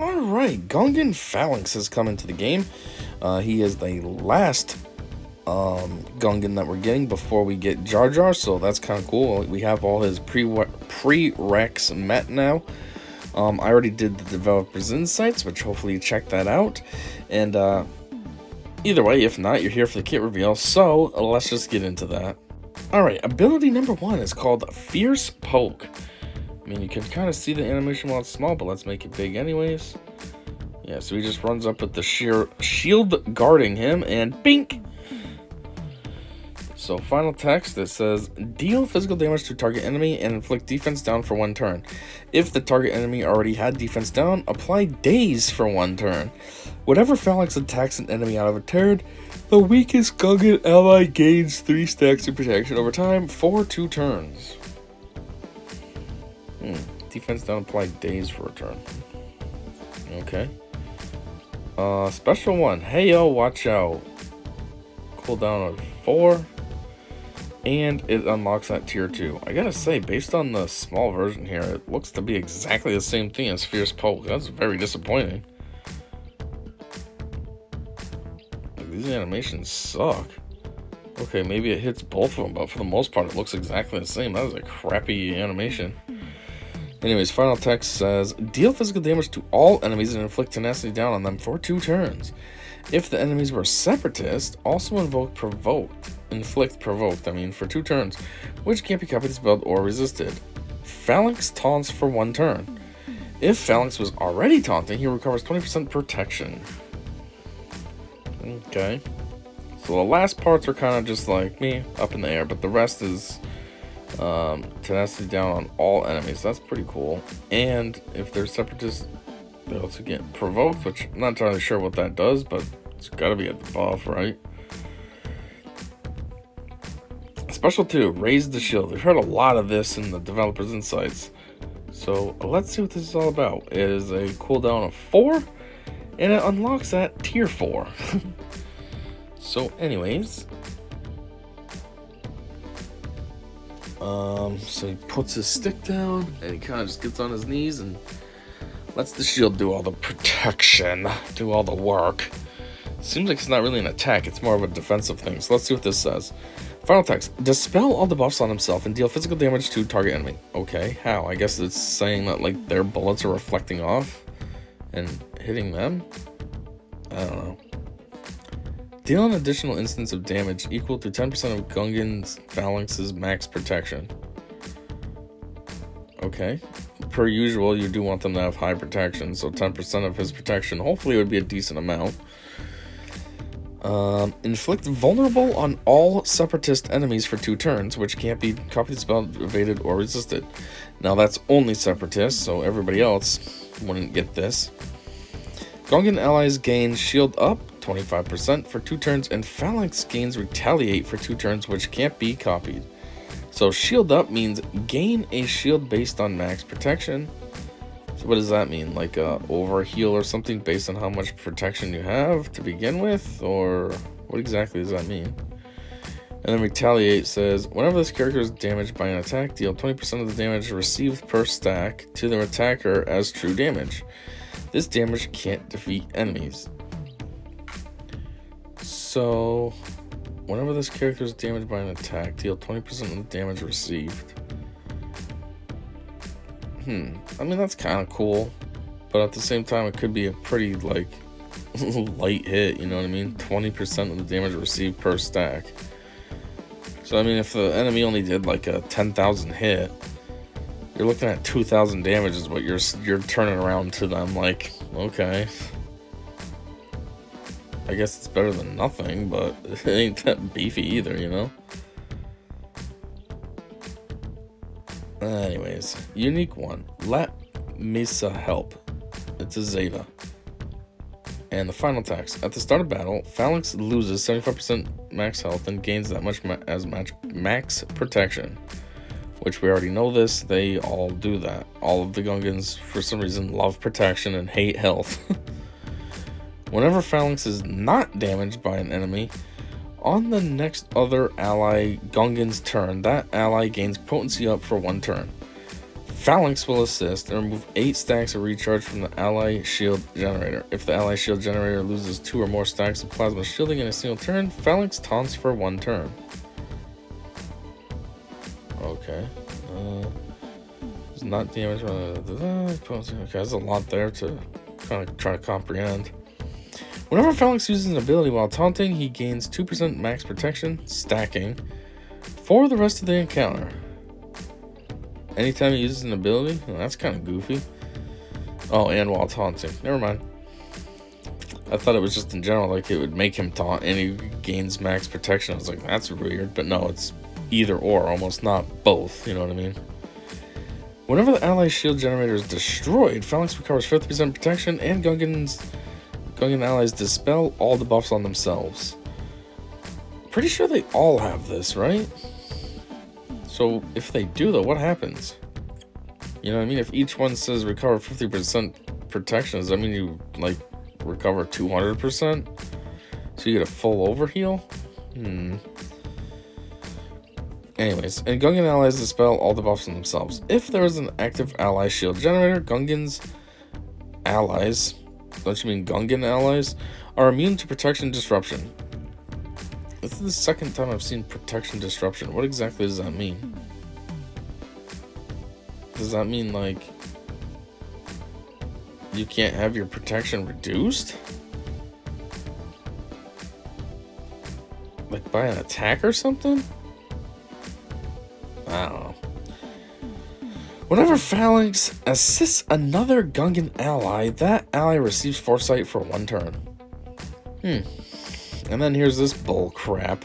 Alright, Gungan Phalanx has come into the game. He is the last Gungan that we're getting before we get Jar Jar, so that's kind of cool. We have all his pre-Reqs met now. I already did the developer's insights, which hopefully you check that out. And either way, if not, you're here for the kit reveal, so let's just get into that. Alright, ability number 1 is called Fierce Poke. I mean, you can kind of see the animation while it's small, but let's make it big anyways. Yeah, so he just runs up with the shield guarding him, and bink! So final text that says, deal physical damage to target enemy and inflict defense down for 1 turn. If the target enemy already had defense down, apply daze for 1 turn. Whatever Phalanx attacks an enemy out of a turn, the weakest Gungan ally gains 3 stacks of protection over time for 2 turns. Defense down, apply daze for a turn. Okay. Special 1. Hey yo, watch out. Cooldown of 4. And it unlocks at tier 2. I gotta say, based on the small version here, it looks to be exactly the same thing as Fierce Poke. That's very disappointing. Like, these animations suck. Okay, maybe it hits both of them, but for the most part, it looks exactly the same. That was a crappy animation. Anyways, final text says, deal physical damage to all enemies and inflict tenacity down on them for 2 turns. If the enemies were separatists, also inflict provoked, for 2 turns, which can't be copied, spelled, or resisted. Phalanx taunts for 1 turn. If Phalanx was already taunting, he recovers 20% protection. Okay. So the last parts are kind of just like me, up in the air, but the rest is tenacity down on all enemies. That's pretty cool. And if they're separatists, they also get provoked, which I'm not entirely sure what that does, but it's gotta be at the buff, right? Special 2, raise the shield. We've heard a lot of this in the developer's insights, so let's see what this is all about. It is a cooldown of 4, and it unlocks at tier 4. So anyways, so he puts his stick down, and he kind of just gets on his knees and lets the shield do all the protection, do all the work. Seems like it's not really an attack, it's more of a defensive thing. So let's see what this says. Final text, dispel all the buffs on himself and deal physical damage to target enemy. Okay, how? I guess it's saying that like their bullets are reflecting off and hitting them? I don't know. Deal an additional instance of damage equal to 10% of Gungan's Phalanx's max protection. Okay. Per usual, you do want them to have high protection, so 10% of his protection hopefully would be a decent amount. Inflict vulnerable on all separatist enemies for 2 turns, which can't be copied, spelled, evaded, or resisted. Now that's only separatists, so everybody else wouldn't get this. Gungan allies gain shield up 25% for 2 turns, and Phalanx gains retaliate for 2 turns, which can't be copied. So shield up means gain a shield based on max protection. So what does that mean? Like a overheal or something based on how much protection you have to begin with? Or what exactly does that mean? And then retaliate says, whenever this character is damaged by an attack, deal 20% of the damage received per stack to the attacker as true damage. This damage can't defeat enemies. So, whenever this character is damaged by an attack, deal 20% of the damage received. I mean, that's kind of cool. But at the same time, it could be a pretty, like, light hit, you know what I mean? 20% of the damage received per stack. So, I mean, if the enemy only did, like, a 10,000 hit, you're looking at 2,000 damage is what you're turning around to them, like, okay. I guess it's better than nothing, but it ain't that beefy either, you know? Anyways, unique one. Let Misa help. It's a Zeta. And the final text. At the start of battle, Phalanx loses 75% max health and gains that much max protection. Which we already know this. They all do that. All of the Gungans, for some reason, love protection and hate health. Whenever Phalanx is not damaged by an enemy, on the next other ally Gungan's turn, that ally gains potency up for 1 turn. Phalanx will assist and remove 8 stacks of recharge from the ally shield generator. If the ally shield generator loses 2 or more stacks of plasma shielding in a single turn, Phalanx taunts for 1 turn. Okay. It's not damage. Okay, there's a lot there to kind of try to comprehend. Whenever Phalanx uses an ability while taunting, he gains 2% max protection, stacking, for the rest of the encounter. Anytime he uses an ability? Well, that's kind of goofy. Oh, and while taunting. Never mind. I thought it was just in general, like it would make him taunt and he gains max protection. I was like, that's weird. But no, it's either or, almost not both. You know what I mean? Whenever the ally shield generator is destroyed, Phalanx recovers 50% protection and Gungan allies dispel all the buffs on themselves. Pretty sure they all have this, right? So if they do though, what happens? You know what I mean? If each one says recover 50% protection, does that mean you like recover 200%? So you get a full overheal? Anyways, and Gungan allies dispel all the buffs on themselves. If there is an active ally shield generator, Gungan's allies, don't you mean Gungan allies, are immune to protection disruption. This is the second time I've seen protection disruption. What exactly does that mean? Does that mean, like, you can't have your protection reduced? Like by an attack or something? I don't know. Whenever Phalanx assists another Gungan ally, that ally receives Foresight for 1 turn. And then here's this bull crap.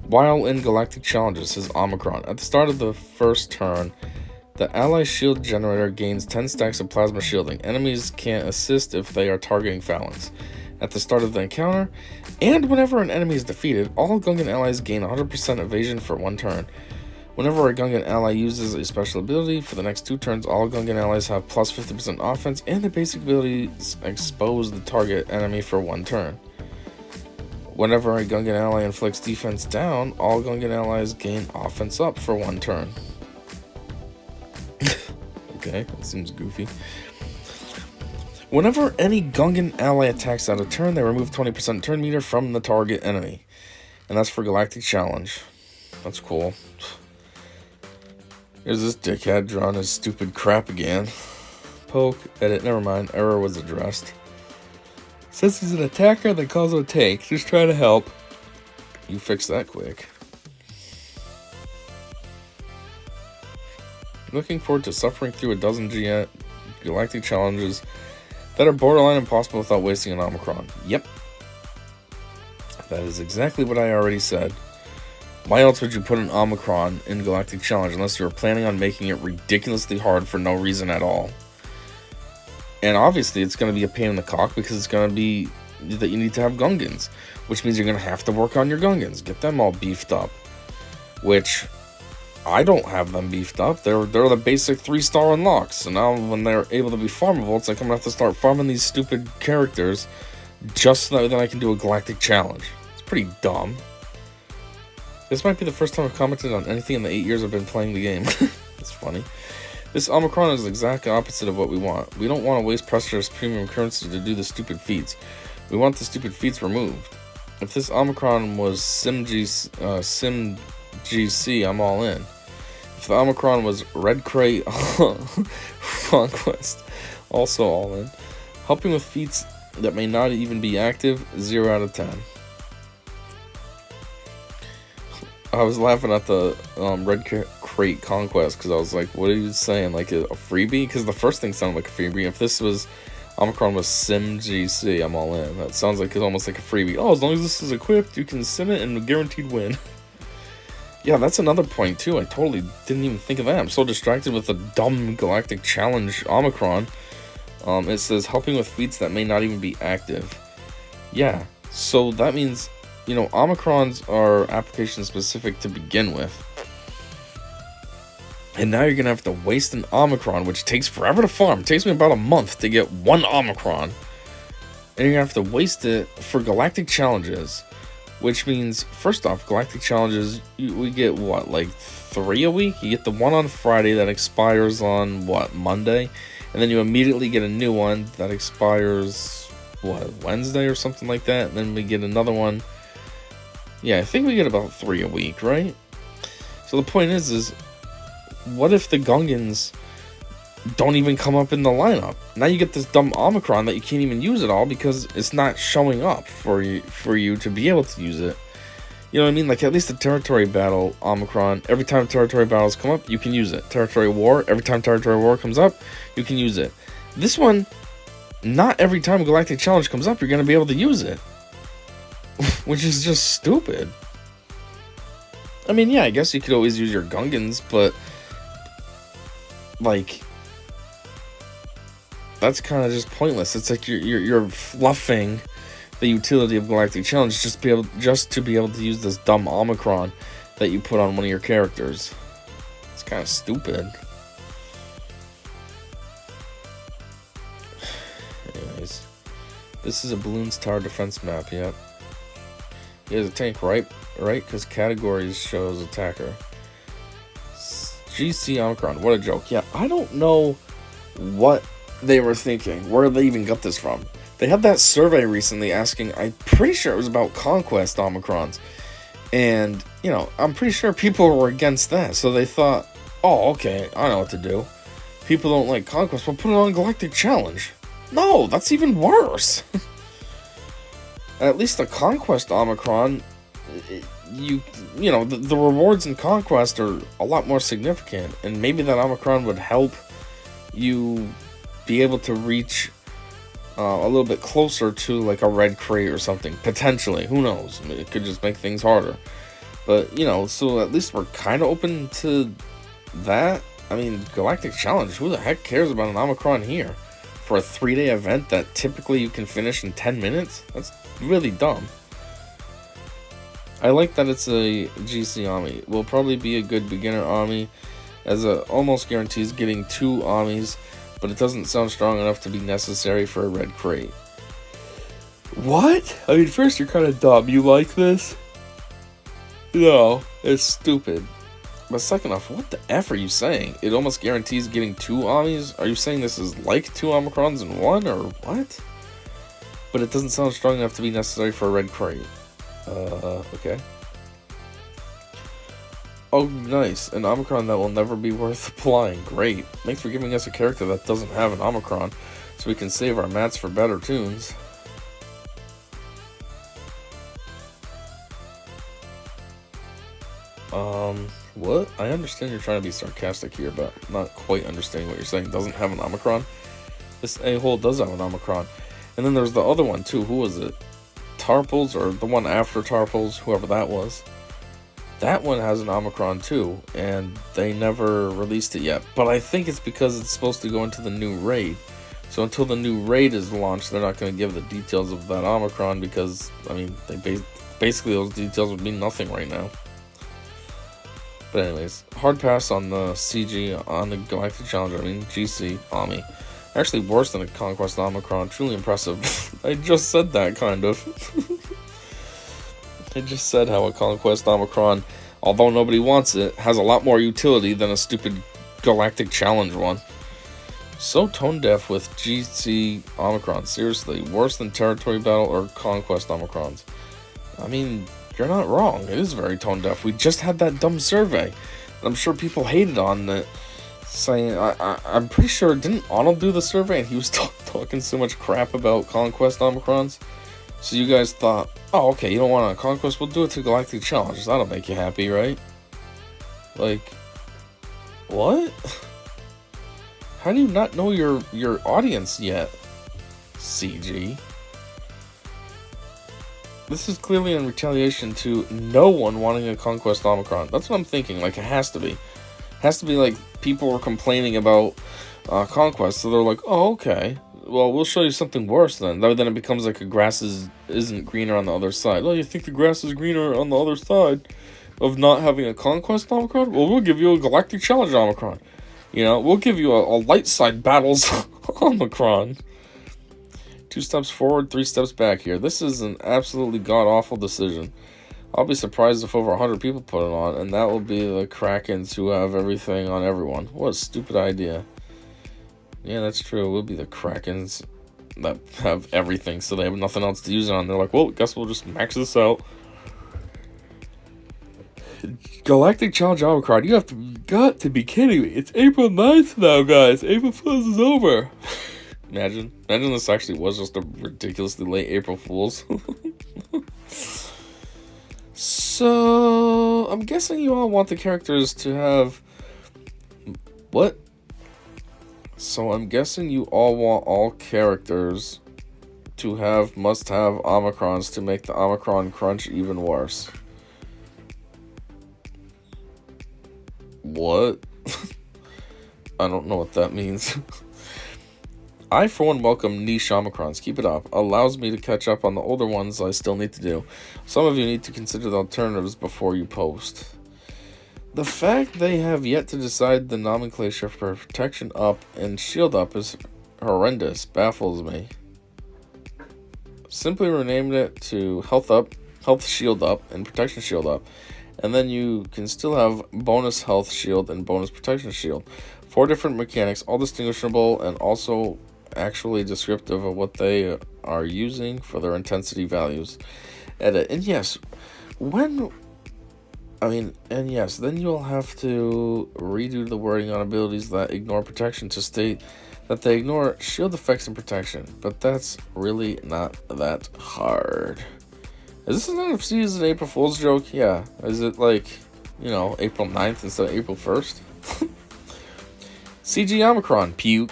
While in Galactic Challenges, says Omicron. At the start of the first turn, the ally shield generator gains 10 stacks of plasma shielding. Enemies can't assist if they are targeting Phalanx. At the start of the encounter, and whenever an enemy is defeated, all Gungan allies gain 100% evasion for 1 turn. Whenever a Gungan ally uses a special ability, for the next 2 turns, all Gungan allies have plus 50% offense, and the basic abilities expose the target enemy for 1 turn. Whenever a Gungan ally inflicts defense down, all Gungan allies gain offense up for 1 turn. Okay, that seems goofy. Whenever any Gungan ally attacks out of turn, they remove 20% turn meter from the target enemy. And that's for Galactic Challenge. That's cool. Here's this dickhead drawing his stupid crap again. Poke, edit, never mind, error was addressed. Says he's an attacker that calls him a tank. Just trying to help. You fix that quick. Looking forward to suffering through a dozen Galactic Challenges that are borderline impossible without wasting an Omicron. Yep. That is exactly what I already said. Why else would you put an Omicron in Galactic Challenge unless you were planning on making it ridiculously hard for no reason at all? And obviously it's going to be a pain in the cock because it's going to be that you need to have Gungans, which means you're going to have to work on your Gungans, get them all beefed up, which I don't have them beefed up. They're the basic 3-star unlocks. So now when they're able to be farmable, it's like I'm going to have to start farming these stupid characters just so that I can do a Galactic Challenge. It's pretty dumb. This might be the first time I've commented on anything in the 8 years I've been playing the game. It's funny. This Omicron is the exact opposite of what we want. We don't want to waste precious premium currency to do the stupid feats. We want the stupid feats removed. If this Omicron was Sim GC, I'm all in. If the Omicron was Red Crate Conquest, also all in. Helping with feats that may not even be active, 0 out of 10. I was laughing at the Red Crate Conquest because I was like, what are you saying? Like a freebie? Because the first thing sounded like a freebie. If this was Omicron was Sim GC, I'm all in. That sounds like it's almost like a freebie. Oh, as long as this is equipped, you can sim it and guaranteed win. Yeah, that's another point too. I totally didn't even think of that. I'm so distracted with the dumb Galactic Challenge Omicron. It says helping with feats that may not even be active. Yeah, so that means, you know, Omicrons are application specific to begin with. And now you're going to have to waste an Omicron, which takes forever to farm. It takes me about a month to get 1 Omicron. And you're going to have to waste it for Galactic Challenges, which means, first off, Galactic Challenges, we get, what, like 3 a week? You get the one on Friday that expires on, what, Monday? And then you immediately get a new one that expires, what, Wednesday or something like that? And then we get another one. Yeah, I think we get about 3 a week, right? So the point is what if the Gungans don't even come up in the lineup? Now you get this dumb Omicron that you can't even use at all because it's not showing up for you to be able to use it. You know what I mean? Like, at least the Territory Battle Omicron, every time Territory Battles come up, you can use it. Territory War, every time Territory War comes up, you can use it. This one, not every time Galactic Challenge comes up, you're going to be able to use it. Which is just stupid. I mean, yeah, I guess you could always use your Gungans, but, like, that's kind of just pointless. It's like you're fluffing the utility of Galactic Challenge just to be able to use this dumb Omicron that you put on one of your characters. It's kind of stupid. Anyways, this is a Balloons Tower Defense map. Yep. He has a tank, right? Because categories shows attacker. GC Omicron. What a joke. Yeah, I don't know what they were thinking, where they even got this from. They had that survey recently asking, I'm pretty sure it was about Conquest Omicrons, and, you know, I'm pretty sure people were against that, so they thought, oh, okay, I know what to do. People don't like Conquest, we'll put it on Galactic Challenge. No, that's even worse. At least the Conquest Omicron, you know, the rewards in Conquest are a lot more significant, and maybe that Omicron would help you be able to reach a little bit closer to like a red crate or something, potentially. Who knows? I mean, it could just make things harder. But, you know, so at least we're kind of open to that. I mean, Galactic Challenge, who the heck cares about an Omicron here? For a 3-day event that typically you can finish in 10 minutes? That's really dumb. I like that it's a GC Omni. Will probably be a good beginner Omni, as it almost guarantees getting 2 Omnis, but it doesn't sound strong enough to be necessary for a red crate. What? I mean, first, you're kind of dumb. You like this? No, it's stupid. But second off, what the F are you saying? It almost guarantees getting 2 Omnis? Are you saying this is like 2 Omicrons in 1, or what? But it doesn't sound strong enough to be necessary for a red crate. Okay. Oh, nice. An Omicron that will never be worth applying. Great. Thanks for giving us a character that doesn't have an Omicron, so we can save our mats for better tunes. What? I understand you're trying to be sarcastic here, but I'm not quite understanding what you're saying. Doesn't have an Omicron? This a-hole does have an Omicron. And then there's the other one, too. Who was it? Tarples, or the one after Tarples, whoever that was. That one has an Omicron too, and they never released it yet. But I think it's because it's supposed to go into the new raid. So until the new raid is launched, they're not going to give the details of that Omicron because, I mean, basically those details would mean nothing right now. But anyways, hard pass on the CG on the Galactic Challenger. I mean, GC Omni. Actually worse than a Conquest Omicron. Truly impressive. I just said that, kind of. I just said how a Conquest Omicron, although nobody wants it, has a lot more utility than a stupid Galactic Challenge one. So tone deaf with GC Omicron. Seriously, worse than Territory Battle or Conquest Omicrons. I mean, you're not wrong. It is very tone deaf. We just had that dumb survey. I'm sure people hated on it, saying, I'm pretty sure, didn't Arnold do the survey and he was talking so much crap about Conquest Omicrons? So you guys thought, oh, okay, you don't want a Conquest, we'll do it to Galactic Challenge. That'll make you happy, right? Like, what? How do you not know your audience yet, CG? This is clearly in retaliation to no one wanting a Conquest Omicron. That's what I'm thinking. Like, it has to be. It has to be like people were complaining about Conquest, so they're like, oh, okay. Well, we'll show you something worse then. Then it becomes like a grass isn't greener on the other side. Oh, you think the grass is greener on the other side of not having a Conquest Omicron? Well, we'll give you a Galactic Challenge Omicron. You know, we'll give you a light side battles Omicron. 2 steps forward, 3 steps back here. This is an absolutely god-awful decision. I'll be surprised if over 100 people put it on, and that will be the Krakens who have everything on everyone. What a stupid idea. Yeah, that's true. It will be the Krakens that have everything, so they have nothing else to use it on. They're like, well, guess we'll just max this out. Galactic Challenge Omicron, you have got to be kidding me. It's April 9th now, guys. April Fool's is over. Imagine this actually was just a ridiculously late April Fool's. So, I'm guessing you all want the characters to have... What? So, I'm guessing you all want all characters to have must-have Omicrons to make the Omicron crunch even worse. What? I don't know what that means. I, for one, welcome niche Omicrons. Keep it up. Allows me to catch up on the older ones I still need to do. Some of you need to consider the alternatives before you post. The fact they have yet to decide the nomenclature for protection up and shield up is horrendous. Baffles me. Simply renamed it to health up, health shield up, and protection shield up. And then you can still have bonus health shield and bonus protection shield. 4 different mechanics, all distinguishable and also actually descriptive of what they are using for their intensity values. Edit. And yes, then you'll have to redo the wording on abilities that ignore protection to state that they ignore shield effects and protection. But that's really not that hard. Is this an NFC? Is it an April Fool's joke? Yeah. Is it like, April 9th instead of April 1st? CG Omicron, puke.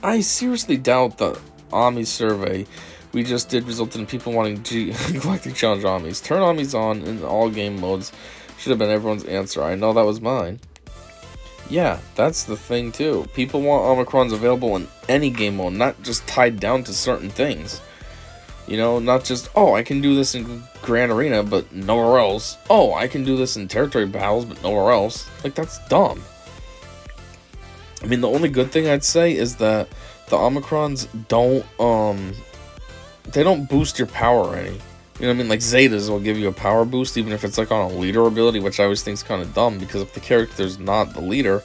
I seriously doubt the Omni survey we just did resulted in people wanting Galactic Challenge Omnis. Turn Omnis on in all game modes should have been everyone's answer. I know that was mine. Yeah, that's the thing too. People want Omicrons available in any game mode, not just tied down to certain things. Not just, oh, I can do this in Grand Arena, but nowhere else. Oh, I can do this in Territory Battles, but nowhere else. Like, that's dumb. I mean, the only good thing I'd say is that the Omicrons they don't boost your power any. You know what I mean? Like, Zetas will give you a power boost, even if it's like on a leader ability, which I always think is kind of dumb, because if the character's not the leader,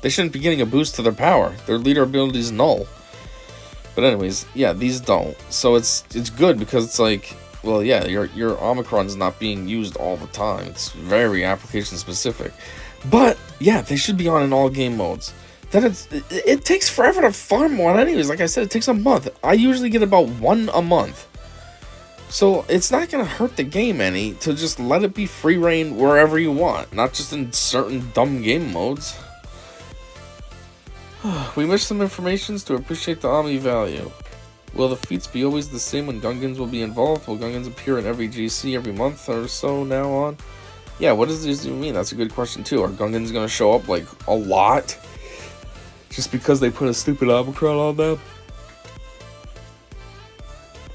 they shouldn't be getting a boost to their power. Their leader ability is null. But anyways, yeah, these don't. So it's good because it's like, well, yeah, your Omicron's not being used all the time. It's very application specific. But yeah, they should be on in all game modes. It takes forever to farm one anyways. Like I said, it takes a month. I usually get about 1 a month. So it's not going to hurt the game any to just let it be free reign wherever you want. Not just in certain dumb game modes. We missed some informations to appreciate the Omni value. Will the feats be always the same when Gungans will be involved? Will Gungans appear in every GC every month or so now on? Yeah, what does this mean? That's a good question too. Are Gungans going to show up like a lot? Just because they put a stupid Omicron on them?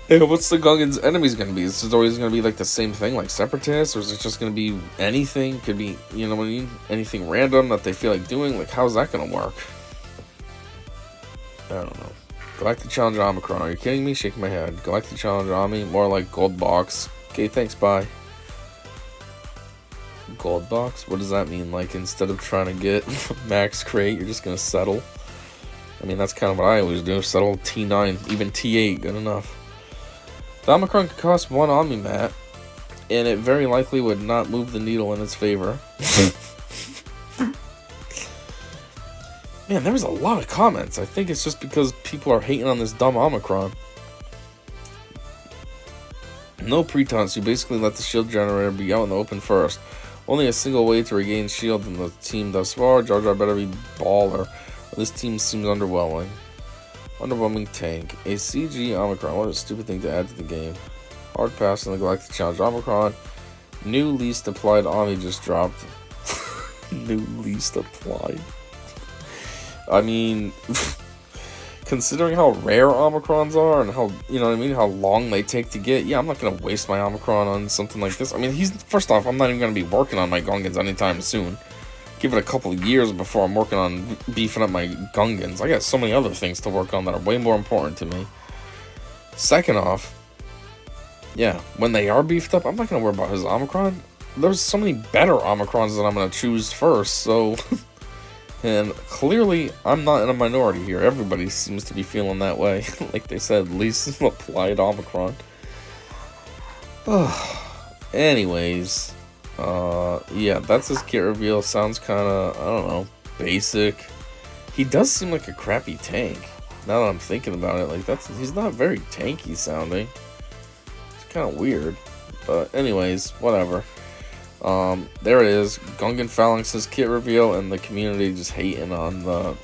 Hey, what's the Gungan's enemies going to be? Is it always going to be like the same thing, like Separatists? Or is it just going to be anything? Could be, you know what I mean? Anything random that they feel like doing? Like, how's that going to work? I don't know. Galactic Challenge Omicron. Are you kidding me? Shaking my head. Galactic Challenge Omni. More like Gold Box. Okay, thanks, bye. Gold Box? What does that mean? Like, instead of trying to get max crate, you're just going to settle? I mean, that's kind of what I always do. Settle T9, even T8, good enough. The Omicron could cost 1 Omni mat, and it very likely would not move the needle in its favor. Man, there was a lot of comments. I think it's just because people are hating on this dumb Omicron. No pre-taunts. You basically let the shield generator be out in the open first. Only a single way to regain shield in the team thus far. Jar Jar better be baller. This team seems underwhelming. Underwhelming tank. A CG Omicron. What a stupid thing to add to the game. Hard pass in the Galactic Challenge Omicron. New least applied Omni just dropped. New least applied. I mean, considering how rare Omicrons are and how, you know what I mean, how long they take to get, yeah, I'm not going to waste my Omicron on something like this. I mean, first off, I'm not even going to be working on my Gungans anytime soon. Give it a couple of years before I'm working on beefing up my Gungans. I got so many other things to work on that are way more important to me. Second off, yeah, when they are beefed up, I'm not going to worry about his Omicron. There's so many better Omicrons that I'm going to choose first, so... And clearly, I'm not in a minority here. Everybody seems to be feeling that way. Like they said, least applied Omicron. Anyways, yeah, that's his kit reveal. Sounds kind of, I don't know, basic. He does seem like a crappy tank. Now that I'm thinking about it, like he's not very tanky sounding. It's kind of weird. But anyways, whatever. There it is, Gungan Phalanx's kit reveal, and the community just hating on the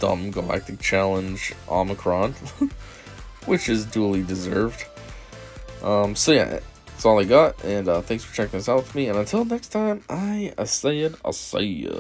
dumb Galactic Challenge Omicron, which is duly deserved. So yeah, that's all I got, and thanks for checking this out with me, and until next time, I'll see ya.